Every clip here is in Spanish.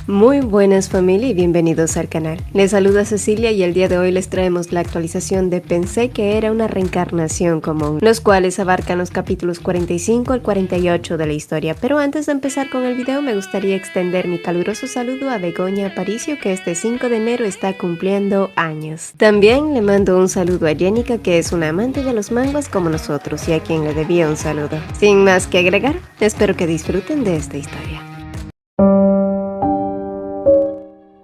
Muy buenas familia y bienvenidos al canal. Les saluda Cecilia y el día de hoy les traemos la actualización de Pensé que era una reencarnación común, los cuales abarcan los capítulos 45 al 48 de la historia. Pero antes de empezar con el video me gustaría extender mi caluroso saludo a Begoña Aparicio, que este 5 de enero está cumpliendo años. También le mando un saludo a Jenica, que es una amante de los manguas como nosotros y a quien le debía un saludo. Sin más que agregar, espero que disfruten de esta historia.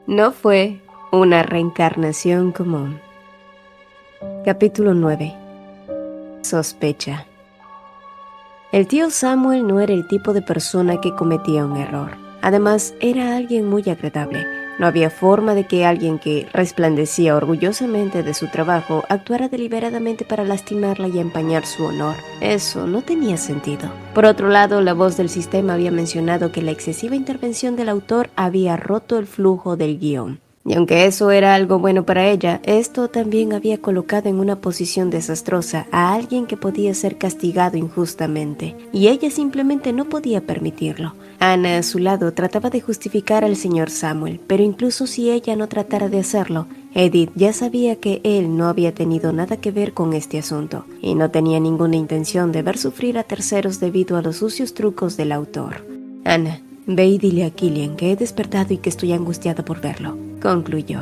No fue una reencarnación común. Capítulo 9. Sospecha. El tío Samuel no era el tipo de persona que cometía un error. Además, era alguien muy agradable. No había forma de que alguien que resplandecía orgullosamente de su trabajo actuara deliberadamente para lastimarla y empañar su honor. Eso no tenía sentido. Por otro lado, la voz del sistema había mencionado que la excesiva intervención del autor había roto el flujo del guión. Y aunque eso era algo bueno para ella, esto también había colocado en una posición desastrosa a alguien que podía ser castigado injustamente, y ella simplemente no podía permitirlo. Ana, a su lado, trataba de justificar al señor Samuel, pero incluso si ella no tratara de hacerlo, Edith ya sabía que él no había tenido nada que ver con este asunto, y no tenía ninguna intención de ver sufrir a terceros debido a los sucios trucos del autor. Ana, ve y dile a Killian que he despertado y que estoy angustiada por verlo, concluyó.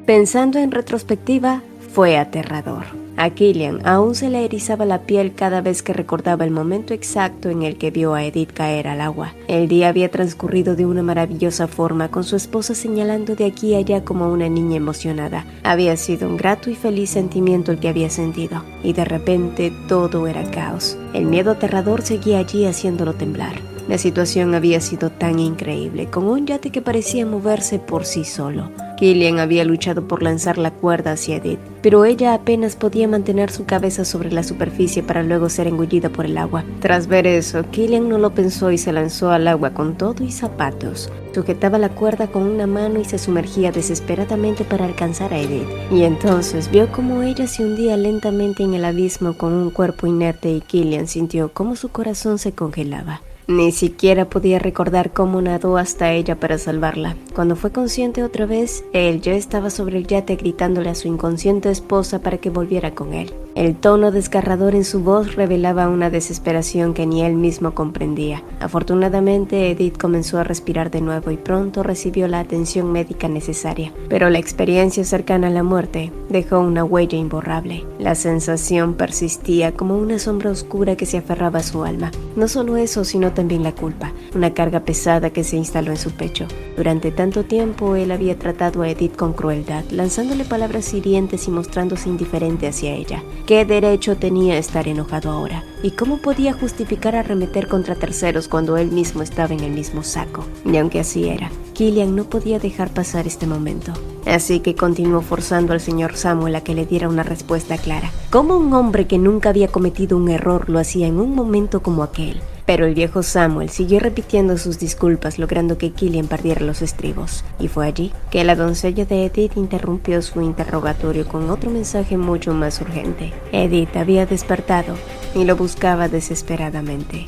Pensando en retrospectiva, fue aterrador. A Killian aún se le erizaba la piel cada vez que recordaba el momento exacto en el que vio a Edith caer al agua. El día había transcurrido de una maravillosa forma, con su esposa señalando de aquí a allá como una niña emocionada. Había sido un grato y feliz sentimiento el que había sentido, y de repente todo era caos. El miedo aterrador seguía allí haciéndolo temblar. La situación había sido tan increíble, con un yate que parecía moverse por sí solo. Killian había luchado por lanzar la cuerda hacia Edith, pero ella apenas podía mantener su cabeza sobre la superficie para luego ser engullida por el agua. Tras ver eso, Killian no lo pensó y se lanzó al agua con todo y zapatos. Sujetaba la cuerda con una mano y se sumergía desesperadamente para alcanzar a Edith. Y entonces vio cómo ella se hundía lentamente en el abismo con un cuerpo inerte, y Killian sintió cómo su corazón se congelaba. Ni siquiera podía recordar cómo nadó hasta ella para salvarla. Cuando fue consciente otra vez, él ya estaba sobre el yate gritándole a su inconsciente esposa para que volviera con él. El tono desgarrador en su voz revelaba una desesperación que ni él mismo comprendía. Afortunadamente, Edith comenzó a respirar de nuevo y pronto recibió la atención médica necesaria. Pero la experiencia cercana a la muerte dejó una huella imborrable. La sensación persistía como una sombra oscura que se aferraba a su alma. No solo eso, sino también la culpa, una carga pesada que se instaló en su pecho. Durante tanto tiempo él había tratado a Edith con crueldad, lanzándole palabras hirientes y mostrándose indiferente hacia ella. ¿Qué derecho tenía estar enojado ahora? ¿Y cómo podía justificar arremeter contra terceros cuando él mismo estaba en el mismo saco? Y aunque así era, Killian no podía dejar pasar este momento. Así que continuó forzando al señor Samuel a que le diera una respuesta clara. ¿Cómo un hombre que nunca había cometido un error lo hacía en un momento como aquel? Pero el viejo Samuel siguió repitiendo sus disculpas, logrando que Killian perdiera los estribos. Y fue allí que la doncella de Edith interrumpió su interrogatorio con otro mensaje mucho más urgente. Edith había despertado y lo buscaba desesperadamente.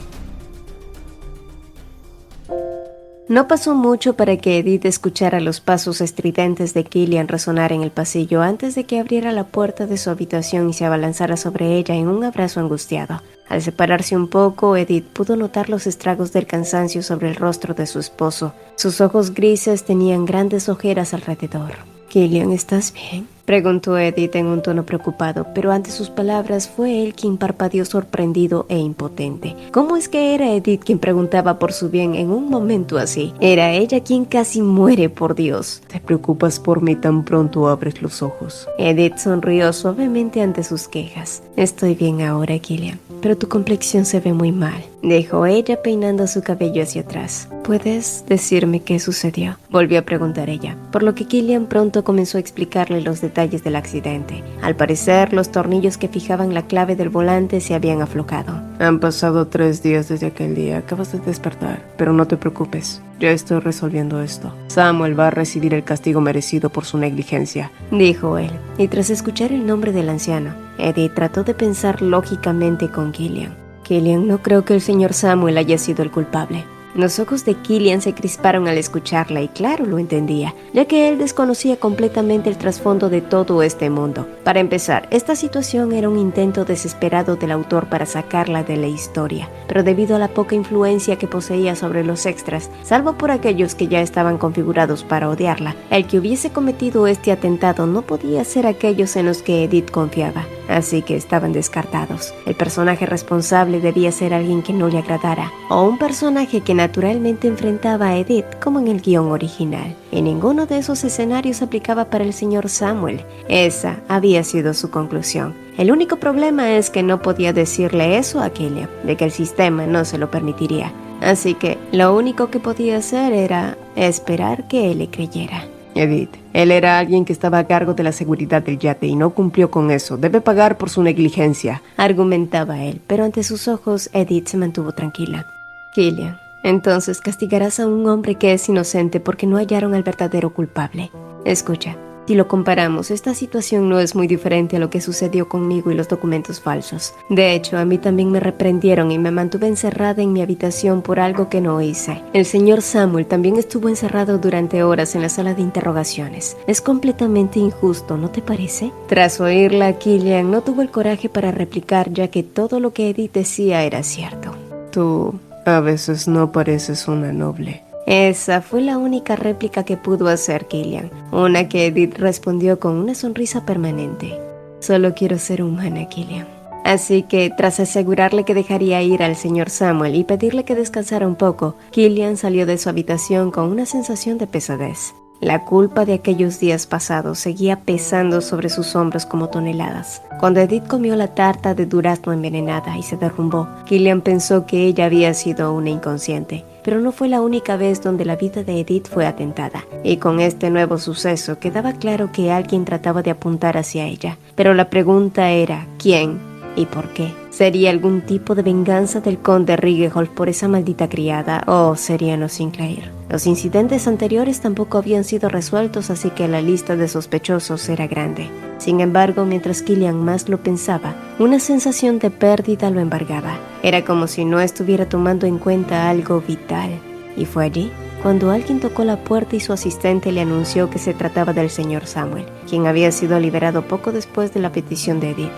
No pasó mucho para que Edith escuchara los pasos estridentes de Killian resonar en el pasillo antes de que abriera la puerta de su habitación y se abalanzara sobre ella en un abrazo angustiado. Al separarse un poco, Edith pudo notar los estragos del cansancio sobre el rostro de su esposo. Sus ojos grises tenían grandes ojeras alrededor. «Killian, ¿estás bien?», preguntó Edith en un tono preocupado, pero ante sus palabras fue él quien parpadeó sorprendido e impotente. ¿Cómo es que era Edith quien preguntaba por su bien en un momento así? Era ella quien casi muere, por Dios. ¿Te preocupas por mí tan pronto abres los ojos? Edith sonrió suavemente ante sus quejas. «Estoy bien ahora, Killian, pero tu complexión se ve muy mal», dijo ella peinando su cabello hacia atrás. «¿Puedes decirme qué sucedió?», volvió a preguntar ella, por lo que Killian pronto comenzó a explicarle los detalles del accidente. Al parecer, los tornillos que fijaban la clave del volante se habían aflojado. Han pasado 3 días desde aquel día, acabas de despertar, pero no te preocupes, ya estoy resolviendo esto. Samuel va a recibir el castigo merecido por su negligencia, dijo él, y tras escuchar el nombre del anciano, Edith trató de pensar lógicamente con Killian. «Killian, no creo que el señor Samuel haya sido el culpable». Los ojos de Killian se crisparon al escucharla y claro, lo entendía, ya que él desconocía completamente el trasfondo de todo este mundo. Para empezar, esta situación era un intento desesperado del autor para sacarla de la historia, pero debido a la poca influencia que poseía sobre los extras, salvo por aquellos que ya estaban configurados para odiarla, el que hubiese cometido este atentado no podía ser aquellos en los que Edith confiaba. Así que estaban descartados. El personaje responsable debía ser alguien que no le agradara, o un personaje que naturalmente enfrentaba a Edith como en el guión original. Y ninguno de esos escenarios aplicaba para el señor Samuel. Esa había sido su conclusión. El único problema es que no podía decirle eso a Killian, de que el sistema no se lo permitiría. Así que lo único que podía hacer era esperar que él le creyera. Edith, él era alguien que estaba a cargo de la seguridad del yate y no cumplió con eso. Debe pagar por su negligencia, argumentaba él, pero ante sus ojos Edith se mantuvo tranquila. Killian, entonces castigarás a un hombre que es inocente porque no hallaron al verdadero culpable. Escucha, si lo comparamos, esta situación no es muy diferente a lo que sucedió conmigo y los documentos falsos. De hecho, a mí también me reprendieron y me mantuve encerrada en mi habitación por algo que no hice. El señor Samuel también estuvo encerrado durante horas en la sala de interrogaciones. Es completamente injusto, ¿no te parece? Tras oírla, Killian no tuvo el coraje para replicar, ya que todo lo que Edith decía era cierto. Tú a veces no pareces una noble. Esa fue la única réplica que pudo hacer Killian, una que Edith respondió con una sonrisa permanente. Solo quiero ser humana, Killian. Así que, tras asegurarle que dejaría ir al señor Samuel y pedirle que descansara un poco, Killian salió de su habitación con una sensación de pesadez. La culpa de aquellos días pasados seguía pesando sobre sus hombros como toneladas. Cuando Edith comió la tarta de durazno envenenada y se derrumbó, Killian pensó que ella había sido una inconsciente. Pero no fue la única vez donde la vida de Edith fue atentada, y con este nuevo suceso quedaba claro que alguien trataba de apuntar hacia ella. Pero la pregunta era, ¿quién y por qué? ¿Sería algún tipo de venganza del conde Rigeholt por esa maldita criada, o serían los Sinclair? Los incidentes anteriores tampoco habían sido resueltos, así que la lista de sospechosos era grande. Sin embargo, mientras Killian más lo pensaba, una sensación de pérdida lo embargaba. Era como si no estuviera tomando en cuenta algo vital. Y fue allí cuando alguien tocó la puerta y su asistente le anunció que se trataba del señor Samuel, quien había sido liberado poco después de la petición de Edith.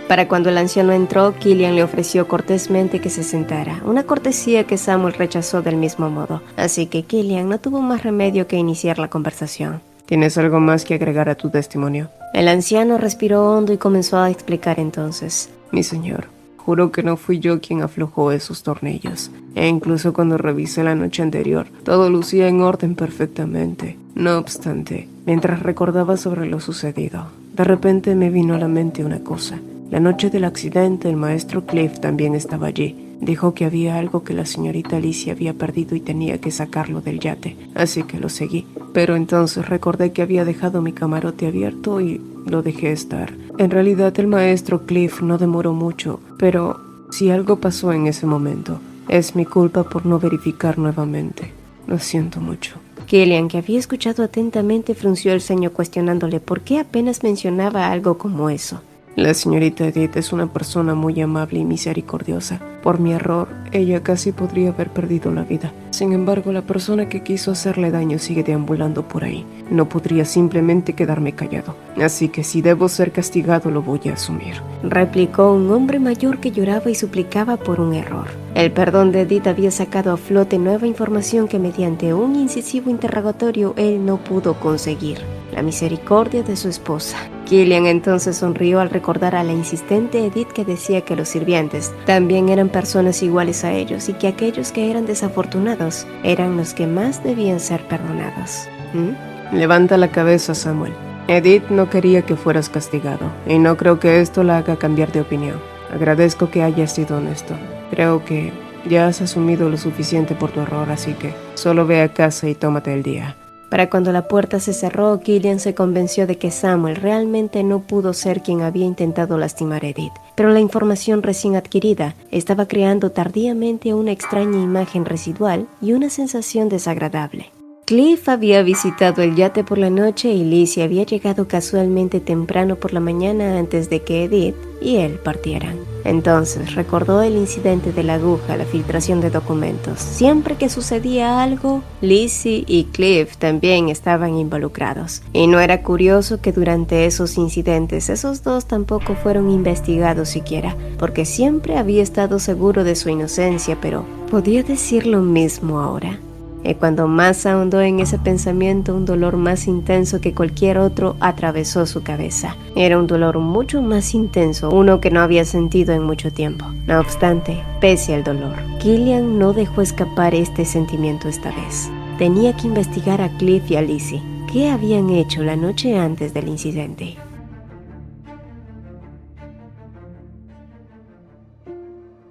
Para cuando el anciano entró, Killian le ofreció cortésmente que se sentara, una cortesía que Samuel rechazó del mismo modo, así que Killian no tuvo más remedio que iniciar la conversación. ¿Tienes algo más que agregar a tu testimonio? El anciano respiró hondo y comenzó a explicar entonces. Mi señor, juro que no fui yo quien aflojó esos tornillos, e incluso cuando revisé la noche anterior, todo lucía en orden perfectamente. No obstante, mientras recordaba sobre lo sucedido, de repente me vino a la mente una cosa. La noche del accidente, el maestro Cliff también estaba allí. Dijo que había algo que la señorita Alicia había perdido y tenía que sacarlo del yate, así que lo seguí. Pero entonces recordé que había dejado mi camarote abierto y lo dejé estar. En realidad el maestro Cliff no demoró mucho, pero si algo pasó en ese momento, es mi culpa por no verificar nuevamente. Lo siento mucho. Killian, que había escuchado atentamente, frunció el ceño cuestionándole por qué apenas mencionaba algo como eso. La señorita Edith es una persona muy amable y misericordiosa. Por mi error, ella casi podría haber perdido la vida. Sin embargo, la persona que quiso hacerle daño sigue deambulando por ahí. No podría simplemente quedarme callado. Así que si debo ser castigado, lo voy a asumir. Replicó un hombre mayor que lloraba y suplicaba por un error. El perdón de Edith había sacado a flote nueva información que mediante un incisivo interrogatorio él no pudo conseguir. La misericordia de su esposa. Killian entonces sonrió al recordar a la insistente Edith que decía que los sirvientes también eran personas iguales a ellos y que aquellos que eran desafortunados eran los que más debían ser perdonados. Levanta la cabeza, Samuel. Edith no quería que fueras castigado, y no creo que esto la haga cambiar de opinión. Agradezco que hayas sido honesto. Creo que ya has asumido lo suficiente por tu error, así que solo ve a casa y tómate el día. Para cuando la puerta se cerró, Killian se convenció de que Samuel realmente no pudo ser quien había intentado lastimar a Edith, pero la información recién adquirida estaba creando tardíamente una extraña imagen residual y una sensación desagradable. Cliff había visitado el yate por la noche y Lizzie había llegado casualmente temprano por la mañana antes de que Edith y él partieran. Entonces recordó el incidente de la aguja, la filtración de documentos. Siempre que sucedía algo, Lizzie y Cliff también estaban involucrados. Y no era curioso que durante esos incidentes esos dos tampoco fueron investigados siquiera, porque siempre había estado seguro de su inocencia, pero ¿podía decir lo mismo ahora? Y cuando más ahondó en ese pensamiento, un dolor más intenso que cualquier otro atravesó su cabeza. Era un dolor mucho más intenso, uno que no había sentido en mucho tiempo. No obstante, pese al dolor, Killian no dejó escapar este sentimiento esta vez. Tenía que investigar a Cliff y a Lizzie. ¿Qué habían hecho la noche antes del incidente?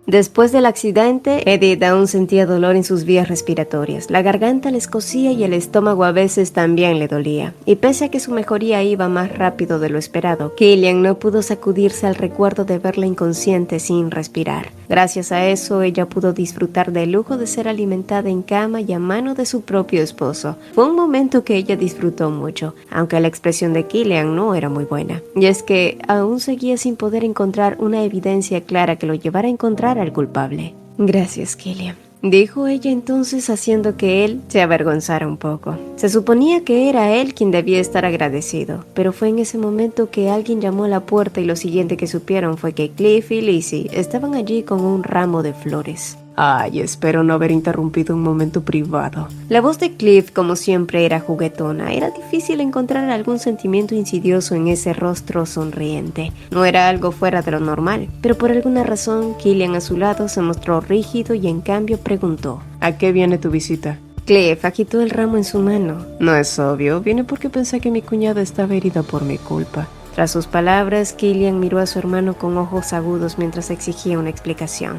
Después del accidente, Edith aún sentía dolor en sus vías respiratorias. La garganta le escocía y el estómago a veces también le dolía. Y pese a que su mejoría iba más rápido de lo esperado, Killian no pudo sacudirse al recuerdo de verla inconsciente sin respirar. Gracias a eso, ella pudo disfrutar del lujo de ser alimentada en cama y a mano de su propio esposo. Fue un momento que ella disfrutó mucho, aunque la expresión de Killian no era muy buena. Y es que aún seguía sin poder encontrar una evidencia clara que lo llevara a encontrar al culpable. Gracias, Killian, dijo ella entonces, haciendo que él se avergonzara un poco. Se suponía que era él quien debía estar agradecido, pero fue en ese momento que alguien llamó a la puerta y lo siguiente que supieron fue que Cliff y Lizzie estaban allí con un ramo de flores. Ay, espero no haber interrumpido un momento privado. La voz de Cliff, como siempre, era juguetona. Era difícil encontrar algún sentimiento insidioso en ese rostro sonriente. No era algo fuera de lo normal, pero por alguna razón, Killian a su lado se mostró rígido y en cambio preguntó: ¿A qué viene tu visita? Cliff agitó el ramo en su mano. No es obvio, viene porque pensé que mi cuñada estaba herida por mi culpa. Tras sus palabras, Killian miró a su hermano con ojos agudos mientras exigía una explicación.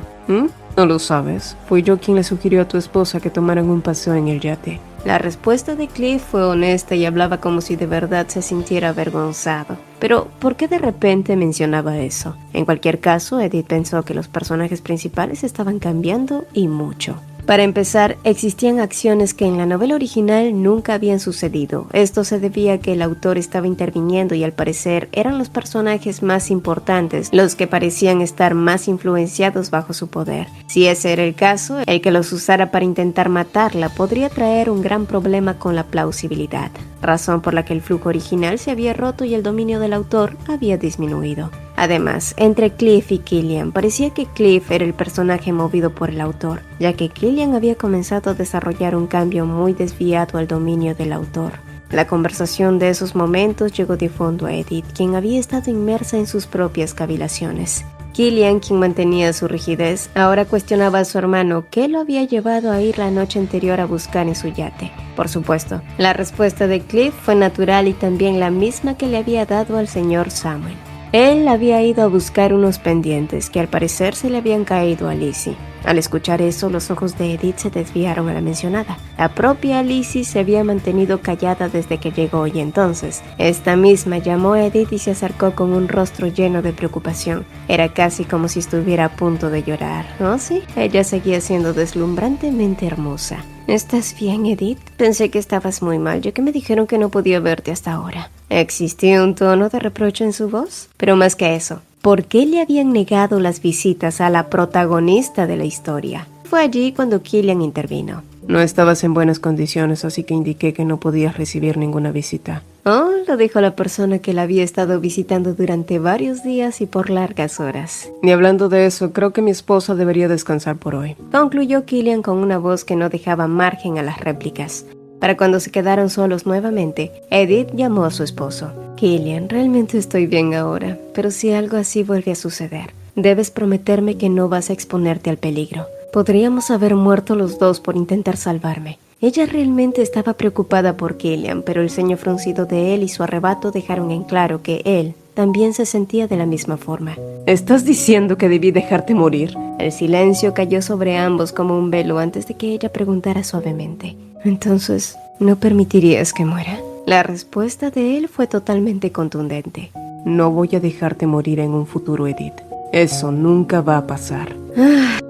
¿No lo sabes? Fui yo quien le sugirió a tu esposa que tomaran un paseo en el yate. La respuesta de Cliff fue honesta y hablaba como si de verdad se sintiera avergonzado. Pero, ¿por qué de repente mencionaba eso? En cualquier caso, Edith pensó que los personajes principales estaban cambiando y mucho. Para empezar, existían acciones que en la novela original nunca habían sucedido. Esto se debía a que el autor estaba interviniendo y al parecer eran los personajes más importantes los que parecían estar más influenciados bajo su poder. Si ese era el caso, el que los usara para intentar matarla podría traer un gran problema con la plausibilidad, razón por la que el flujo original se había roto y el dominio del autor había disminuido. Además, entre Cliff y Killian, parecía que Cliff era el personaje movido por el autor, ya que Killian había comenzado a desarrollar un cambio muy desviado al dominio del autor. La conversación de esos momentos llegó de fondo a Edith, quien había estado inmersa en sus propias cavilaciones. Killian, quien mantenía su rigidez, ahora cuestionaba a su hermano qué lo había llevado a ir la noche anterior a buscar en su yate. Por supuesto, la respuesta de Cliff fue natural y también la misma que le había dado al señor Samuel. Él había ido a buscar unos pendientes que al parecer se le habían caído a Lizzie. Al escuchar eso, los ojos de Edith se desviaron a la mencionada. La propia Lizzie se había mantenido callada desde que llegó y entonces, esta misma llamó a Edith y se acercó con un rostro lleno de preocupación. Era casi como si estuviera a punto de llorar. ¿Oh, sí? Ella seguía siendo deslumbrantemente hermosa. ¿Estás bien, Edith? Pensé que estabas muy mal, ya que me dijeron que no podía verte hasta ahora. Existía un tono de reproche en su voz, pero más que eso, ¿por qué le habían negado las visitas a la protagonista de la historia? Fue allí cuando Killian intervino. No estabas en buenas condiciones, así que indiqué que no podías recibir ninguna visita. Oh, lo dijo la persona que la había estado visitando durante varios días y por largas horas. Y hablando de eso, creo que mi esposa debería descansar por hoy, concluyó Killian con una voz que no dejaba margen a las réplicas. Para cuando se quedaron solos nuevamente, Edith llamó a su esposo. Killian, realmente estoy bien ahora, pero si algo así vuelve a suceder, debes prometerme que no vas a exponerte al peligro. Podríamos haber muerto los dos por intentar salvarme. Ella realmente estaba preocupada por Killian, pero el ceño fruncido de él y su arrebato dejaron en claro que él también se sentía de la misma forma. ¿Estás diciendo que debí dejarte morir? El silencio cayó sobre ambos como un velo antes de que ella preguntara suavemente. ¿Entonces, no permitirías que muera? La respuesta de él fue totalmente contundente. No voy a dejarte morir en un futuro, Edith. Eso nunca va a pasar.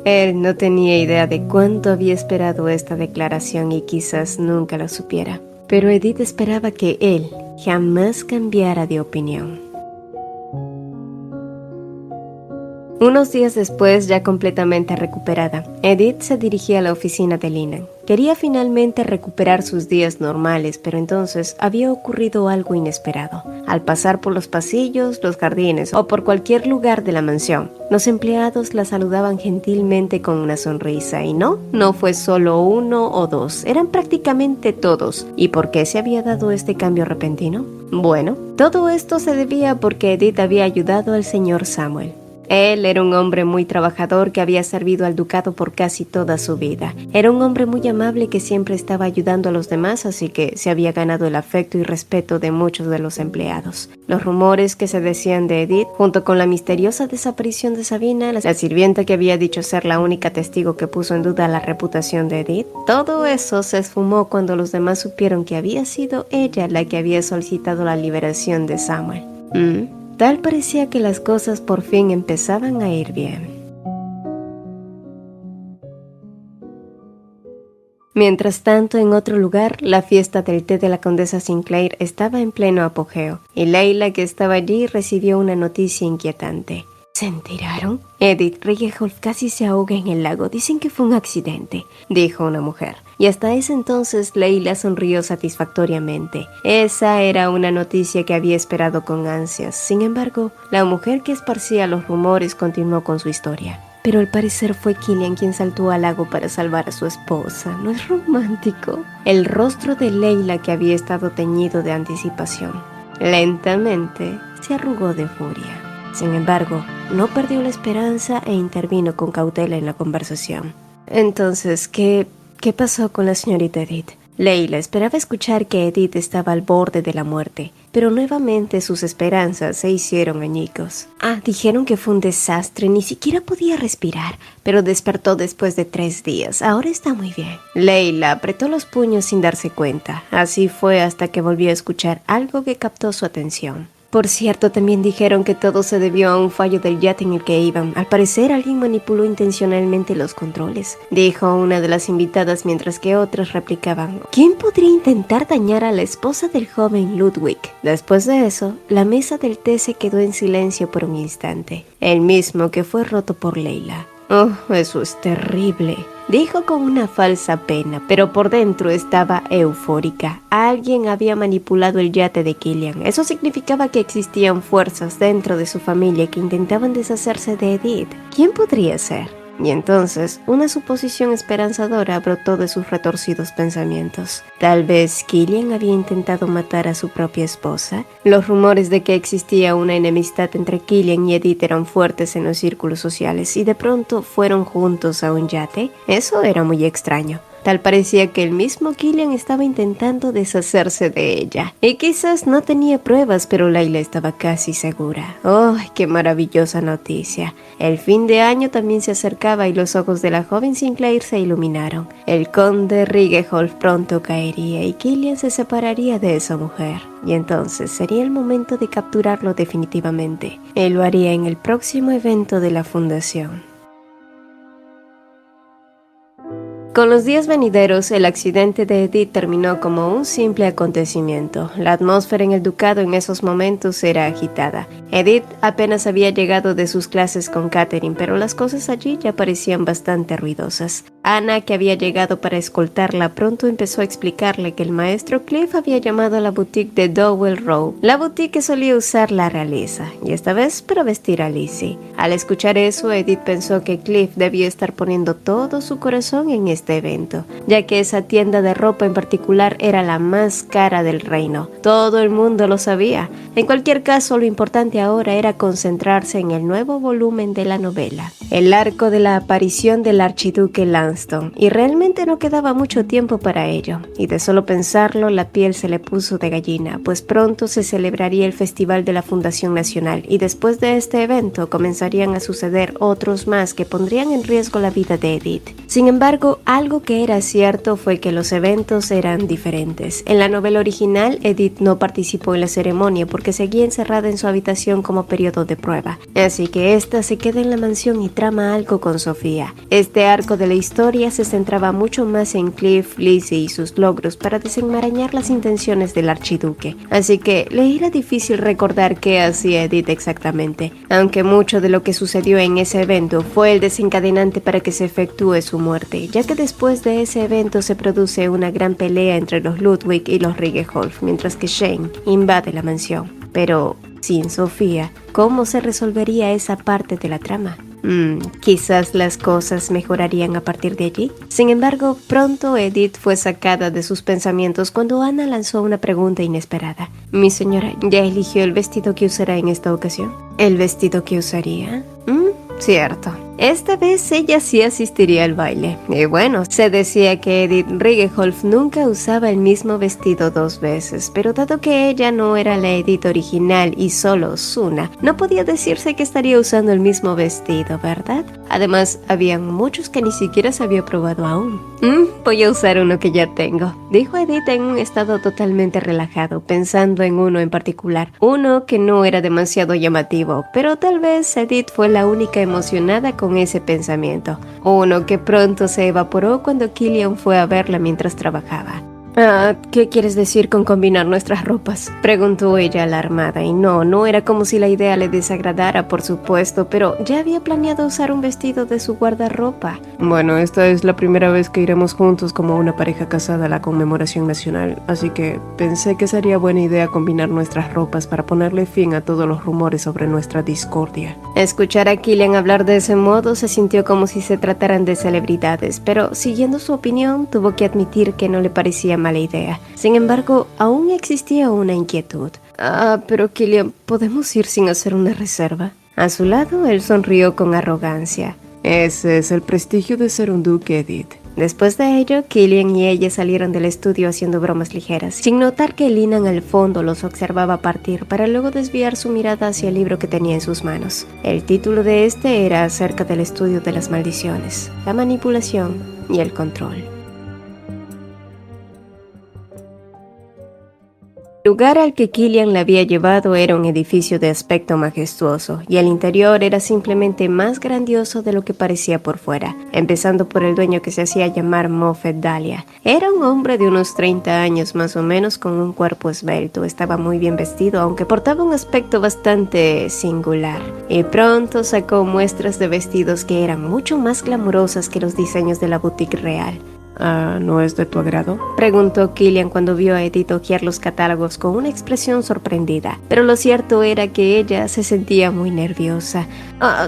Él no tenía idea de cuánto había esperado esta declaración y quizás nunca lo supiera, pero Edith esperaba que él jamás cambiara de opinión. Unos días después, ya completamente recuperada, Edith se dirigía a la oficina de Lynn. Quería finalmente recuperar sus días normales, pero entonces había ocurrido algo inesperado. Al pasar por los pasillos, los jardines o por cualquier lugar de la mansión, los empleados la saludaban gentilmente con una sonrisa. Y no fue solo uno o dos, eran prácticamente todos. ¿Y por qué se había dado este cambio repentino? Bueno, todo esto se debía porque Edith había ayudado al señor Samuel. Él era un hombre muy trabajador que había servido al ducado por casi toda su vida. Era un hombre muy amable que siempre estaba ayudando a los demás, así que se había ganado el afecto y respeto de muchos de los empleados. Los rumores que se decían de Edith, junto con la misteriosa desaparición de Sabina, la sirvienta que había dicho ser la única testigo que puso en duda la reputación de Edith, todo eso se esfumó cuando los demás supieron que había sido ella la que había solicitado la liberación de Samuel. Tal parecía que las cosas por fin empezaban a ir bien. Mientras tanto, en otro lugar, la fiesta del té de la condesa Sinclair estaba en pleno apogeo, y Leila, que estaba allí, recibió una noticia inquietante. ¿Se enteraron? Edith Ridgehoff casi se ahoga en el lago. Dicen que fue un accidente, dijo una mujer. Y hasta ese entonces Leila sonrió satisfactoriamente. Esa era una noticia que había esperado con ansias. Sin embargo, la mujer que esparcía los rumores continuó con su historia. Pero al parecer fue Killian quien saltó al lago para salvar a su esposa. ¿No es romántico? El rostro de Leila, que había estado teñido de anticipación, lentamente se arrugó de furia. Sin embargo, no perdió la esperanza e intervino con cautela en la conversación. Entonces, ¿qué pasó con la señorita Edith? Leila esperaba escuchar que Edith estaba al borde de la muerte, pero nuevamente sus esperanzas se hicieron añicos. Dijeron que fue un desastre, ni siquiera podía respirar, pero despertó después de 3 días. Ahora está muy bien. Leila apretó los puños sin darse cuenta. Así fue hasta que volvió a escuchar algo que captó su atención. Por cierto, también dijeron que todo se debió a un fallo del yate en el que iban. Al parecer, alguien manipuló intencionalmente los controles, dijo una de las invitadas mientras que otras replicaban. ¿Quién podría intentar dañar a la esposa del joven Ludwig? Después de eso, la mesa del té se quedó en silencio por un instante, el mismo que fue roto por Leila. Eso es terrible, dijo con una falsa pena, pero por dentro estaba eufórica. Alguien había manipulado el yate de Killian. Eso significaba que existían fuerzas dentro de su familia que intentaban deshacerse de Edith. ¿Quién podría ser? Y entonces, una suposición esperanzadora brotó de sus retorcidos pensamientos. Tal vez Killian había intentado matar a su propia esposa. Los rumores de que existía una enemistad entre Killian y Edith eran fuertes en los círculos sociales y de pronto fueron juntos a un yate. Eso era muy extraño. Tal parecía que el mismo Killian estaba intentando deshacerse de ella. Y quizás no tenía pruebas, pero Leila estaba casi segura. ¡Ay, qué maravillosa noticia! El fin de año también se acercaba y los ojos de la joven Sinclair se iluminaron. El conde Ridgehoff pronto caería y Killian se separaría de esa mujer. Y entonces sería el momento de capturarlo definitivamente. Él lo haría en el próximo evento de la fundación. Con los días venideros, el accidente de Edith terminó como un simple acontecimiento. La atmósfera en el ducado en esos momentos era agitada. Edith apenas había llegado de sus clases con Catherine, pero las cosas allí ya parecían bastante ruidosas. Anna, que había llegado para escoltarla, pronto empezó a explicarle que el maestro Cliff había llamado a la boutique de Dowell Row, la boutique que solía usar la realeza, y esta vez para vestir a Lizzie. Al escuchar eso, Edith pensó que Cliff debía estar poniendo todo su corazón en este evento, ya que esa tienda de ropa en particular era la más cara del reino. Todo el mundo lo sabía. En cualquier caso, lo importante ahora era concentrarse en el nuevo volumen de la novela, el arco de la aparición del archiduque Lanston, y realmente no quedaba mucho tiempo para ello, y de solo pensarlo la piel se le puso de gallina, pues pronto se celebraría el Festival de la Fundación Nacional, y después de este evento comenzarían a suceder otros más que pondrían en riesgo la vida de Edith. Sin embargo, algo que era cierto fue que los eventos eran diferentes. En la novela original, Edith no participó en la ceremonia porque seguía encerrada en su habitación como periodo de prueba, así que ésta se queda en la mansión y trata trama algo con Sofía. Este arco de la historia se centraba mucho más en Cliff, Lizzie y sus logros para desenmarañar las intenciones del archiduque, así que le era difícil recordar qué hacía Edith exactamente, aunque mucho de lo que sucedió en ese evento fue el desencadenante para que se efectúe su muerte, ya que después de ese evento se produce una gran pelea entre los Ludwig y los Rigeholf, mientras que Shane invade la mansión. Pero sin Sofía, ¿cómo se resolvería esa parte de la trama? Quizás las cosas mejorarían a partir de allí. Sin embargo, pronto Edith fue sacada de sus pensamientos cuando Anna lanzó una pregunta inesperada. Mi señora, ¿ya eligió el vestido que usará en esta ocasión? ¿El vestido que usaría? Cierto. Esta vez ella sí asistiría al baile. Y bueno, se decía que Edith Rigeholf nunca usaba el mismo vestido 2 veces, pero dado que ella no era la Edith original y solo Suna, no podía decirse que estaría usando el mismo vestido, ¿verdad? Además, habían muchos que ni siquiera se había probado aún. Voy a usar uno que ya tengo, dijo Edith en un estado totalmente relajado, pensando en uno en particular, uno que no era demasiado llamativo, pero tal vez Edith fue la única emocionada con ese pensamiento, uno que pronto se evaporó cuando Killian fue a verla mientras trabajaba. ¿Qué quieres decir con combinar nuestras ropas?, preguntó ella alarmada, y no era como si la idea le desagradara, por supuesto, pero ya había planeado usar un vestido de su guardarropa. Bueno, esta es la primera vez que iremos juntos como una pareja casada a la conmemoración nacional, así que pensé que sería buena idea combinar nuestras ropas para ponerle fin a todos los rumores sobre nuestra discordia. Escuchar a Killian hablar de ese modo se sintió como si se trataran de celebridades, pero siguiendo su opinión, tuvo que admitir que no le parecía mala idea. Sin embargo, aún existía una inquietud. Pero Killian, ¿podemos ir sin hacer una reserva? A su lado, él sonrió con arrogancia. Ese es el prestigio de ser un duque, Edith. Después de ello, Killian y ella salieron del estudio haciendo bromas ligeras, sin notar que Linan al fondo los observaba partir para luego desviar su mirada hacia el libro que tenía en sus manos. El título de este era acerca del estudio de las maldiciones, la manipulación y el control. El lugar al que Killian la había llevado era un edificio de aspecto majestuoso, y el interior era simplemente más grandioso de lo que parecía por fuera, empezando por el dueño que se hacía llamar Moffett Dahlia. Era un hombre de unos 30 años más o menos, con un cuerpo esbelto, estaba muy bien vestido, aunque portaba un aspecto bastante singular, y pronto sacó muestras de vestidos que eran mucho más glamurosas que los diseños de la boutique real. ¿No es de tu agrado?, preguntó Killian cuando vio a Edith hojear los catálogos con una expresión sorprendida, pero lo cierto era que ella se sentía muy nerviosa.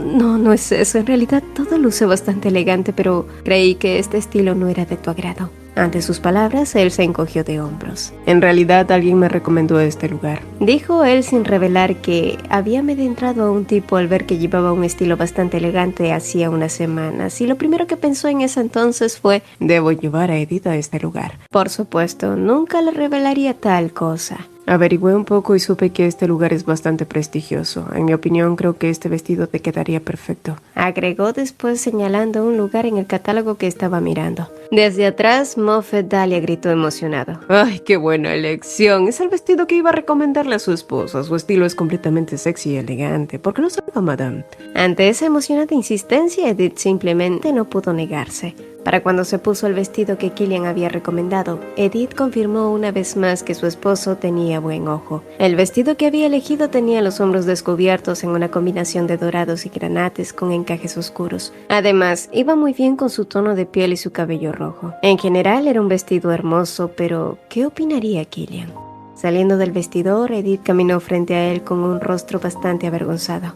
No es eso, en realidad todo luce bastante elegante, pero creí que este estilo no era de tu agrado. Ante sus palabras, él se encogió de hombros. En realidad, alguien me recomendó este lugar, dijo él sin revelar que había adentrado a un tipo al ver que llevaba un estilo bastante elegante hacía unas semanas, y lo primero que pensó en ese entonces fue: debo llevar a Edith a este lugar. Por supuesto, nunca le revelaría tal cosa. Averigüé un poco y supe que este lugar es bastante prestigioso. En mi opinión, creo que este vestido te quedaría perfecto, agregó después señalando un lugar en el catálogo que estaba mirando. Desde atrás, Moffett Dahlia gritó emocionado. ¡Ay, qué buena elección! Es el vestido que iba a recomendarle a su esposa. Su estilo es completamente sexy y elegante. ¿Por qué no salga, madame? Ante esa emocionante insistencia, Edith simplemente no pudo negarse. Para cuando se puso el vestido que Killian había recomendado, Edith confirmó una vez más que su esposo tenía buen ojo. El vestido que había elegido tenía los hombros descubiertos en una combinación de dorados y granates con encajes oscuros. Además, iba muy bien con su tono de piel y su cabello rojo. En general era un vestido hermoso, pero ¿qué opinaría Killian? Saliendo del vestidor, Edith caminó frente a él con un rostro bastante avergonzado.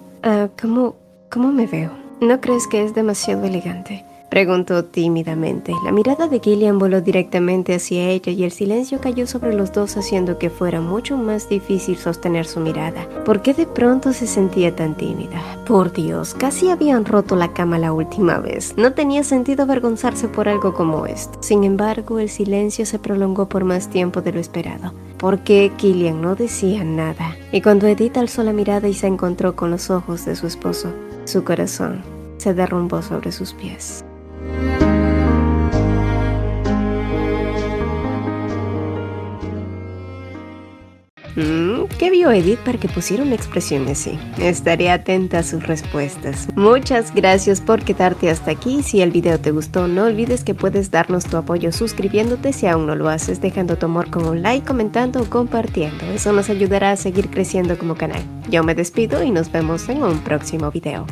¿Cómo me veo? ¿No crees que es demasiado elegante?, preguntó tímidamente. La mirada de Killian voló directamente hacia ella y el silencio cayó sobre los dos, haciendo que fuera mucho más difícil sostener su mirada. ¿Por qué de pronto se sentía tan tímida? Por Dios, casi habían roto la cama la última vez. No tenía sentido avergonzarse por algo como esto. Sin embargo, el silencio se prolongó por más tiempo de lo esperado, porque Killian no decía nada. Y cuando Edith alzó la mirada y se encontró con los ojos de su esposo, su corazón se derrumbó sobre sus pies. ¿Qué vio Edith para que pusiera una expresión así? Estaré atenta a sus respuestas. Muchas gracias por quedarte hasta aquí. Si el video te gustó, no olvides que puedes darnos tu apoyo suscribiéndote si aún no lo haces, dejando tu amor con un like, comentando o compartiendo. Eso nos ayudará a seguir creciendo como canal. Yo me despido y nos vemos en un próximo video.